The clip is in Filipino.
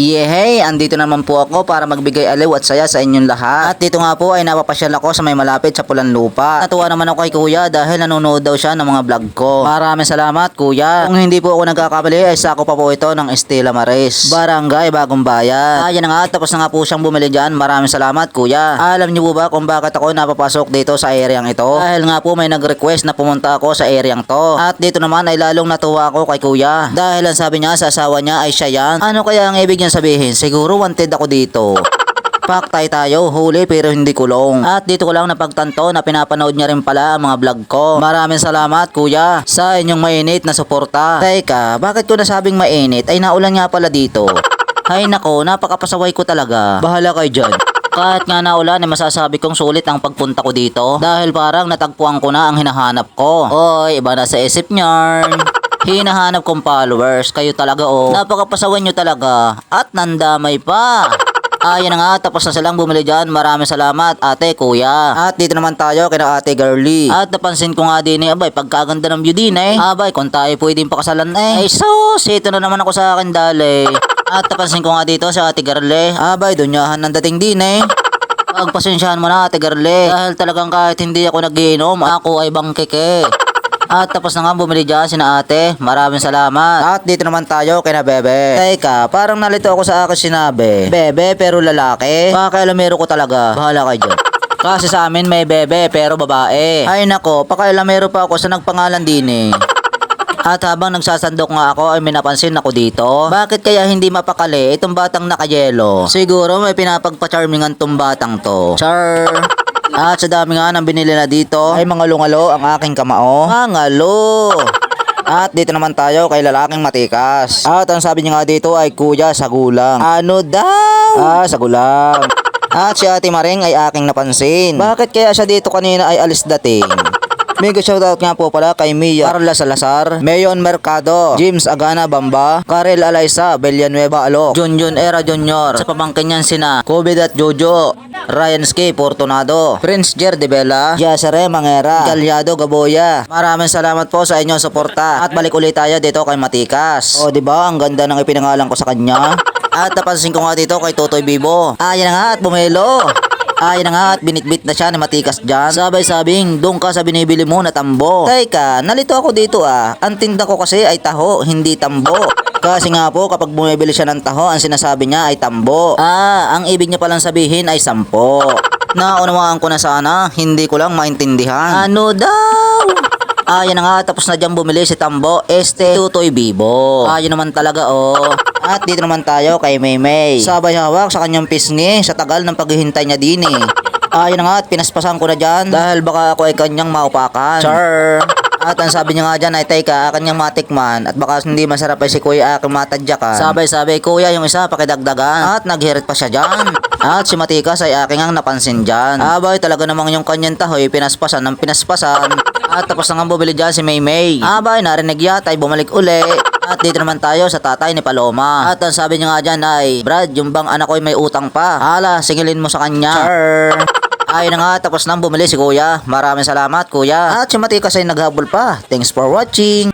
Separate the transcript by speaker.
Speaker 1: Yehey! Andito naman po ako para magbigay aliw at saya sa inyong lahat. At dito nga po ay napapasyal ako sa may malapit sa Pulan Lupa. Natuwa naman ako kay kuya dahil nanonood daw siya ng mga vlog ko. Maraming salamat kuya. Kung hindi po ako nagkakabali ay sako pa po ito ng Estela Maris, Barangay Bagong Bayan. Ayan na nga, tapos na nga po siyang bumili dyan. Maraming salamat kuya. Alam niyo po ba kung bakit ako napapasok dito sa areang ito? Dahil nga po may nag-request na pumunta ako sa areang to. At dito naman ay lalong natuwa ako kay kuya. Dahil ang sabi niya sa asawa niya ay siya yan. Ano kaya ang ibig niya sabihin? Siguro wanted ako dito. Paktay tayo, huli pero hindi kulong. At dito ko lang napagtanto na pinapanood niya rin pala ang mga vlog ko. Maraming salamat kuya sa inyong mainit na suporta. Teka, bakit ko nasabing mainit? Ay naulan nga pala dito. Hay nako, napakapasaway ko talaga. Bahala kayo dyan. Kahit nga naulan ay masasabi kong sulit ang pagpunta ko dito. Dahil parang natagpuan ko na ang hinahanap ko. Oy, iba na sa isip niyan. Hinahanap kong followers. Kayo talaga oh. Napakapasawan nyo talaga. At nandamay pa. Ayan na nga, tapos na silang bumili dyan. Maraming salamat ate, kuya. At dito naman tayo kina ate girly. At napansin ko nga din abay, pagkaganda ng view din abay, kung tayo pwedeng pakasalan Ay sus, ito na naman ako sa akin dali. At napansin ko nga dito sa ate girly. Abay, dunyahan ng dating din Pagpasensyahan mo na ate girly. Dahil talagang kahit hindi ako nagiinom, ako ay bangkeke. At tapos na nga bumili dyan sina ate. Maraming salamat. At dito naman tayo kina bebe. Teka, parang nalito ako sa akin sinabi. Bebe pero lalaki. Pakailamero ko talaga. Bahala kayo dyan. Kasi sa amin may bebe pero babae. Ay nako, pakailamero pa ako sa nagpangalan din At habang nagsasandok nga ako ay may napansin ako dito. Bakit kaya hindi mapakali itong batang nakayelo? Siguro may pinapagpa-charmingan tong batang to. Char! At sa dami nga ng binili na dito ay mga lungalo ang aking kamao. Ngalo! At dito naman tayo kay lalaking matikas. At ang sabi niya nga dito ay kuya sa gulang. Ano daw? Sa gulang. At si Ate Maring ay aking napansin. Bakit kaya siya dito kanina ay alis dating? Mega shoutout nga po pala kay Mia Carla Salazar, Mayon Mercado, James Agana Bamba, Karel Alaysa, Villanueva Alok, Junjun Era Junior, sa pamangkin niyan sina Covid at Jojo, Ryan Ski Fortunado, Prince Jer de Bella, Yasere Mangera, Galyado Gaboya. Maraming salamat po sa inyong suporta. At balik ulit tayo dito kay Matikas. O diba, ang ganda ng ipinangalan ko sa kanya. At napansin ko nga dito kay Totoy Bibo. Ayan na nga at bumelo. Ayan na nga at binitbit na siya ni Matikas dyan. Sabay-sabing, doon ka sa binibili mo na tambo. Teka, nalito ako dito Ang tinda ko kasi ay taho, hindi tambo. Kasi nga po, kapag bumibili siya ng taho, ang sinasabi niya ay tambo. Ang ibig niya palang sabihin ay sampo. Naunawaan ko na sana, hindi ko lang maintindihan. Ano daw? Ayan na nga, tapos na dyan bumili si Tambo, Tutoy Bibo. Ayan naman talaga At dito naman tayo kay Maymay. Sabay hawak sa kanyang pisngi sa tagal ng paghihintay niya din Ayan na nga, at pinaspasan ko na dyan dahil baka ako ay kanyang maupakan. Char! At ang sabi niya nga dyan ay teka, kanyang matikman at baka hindi masarap ay si kuya aking matadyakan. Sabay-sabay kuya yung isa pakidagdagan at naghirit pa siya dyan. At si Matikas ay aking ang napansin dyan. Abay talaga namang yung kanyang tahoy pinaspasan ng pinaspasan. At tapos na nga bumili dyan si Maymay. Abay narinig yata ay bumalik uli. At dito naman tayo sa tatay ni Paloma. At ang sabi niya nga dyan ay Brad, yung bang anak ko ay may utang pa. Hala, singilin mo sa kanya. Char! Ayun na nga, tapos nang bumili si kuya. Maraming salamat kuya. At si Matikas ay naghabol pa. Thanks for watching.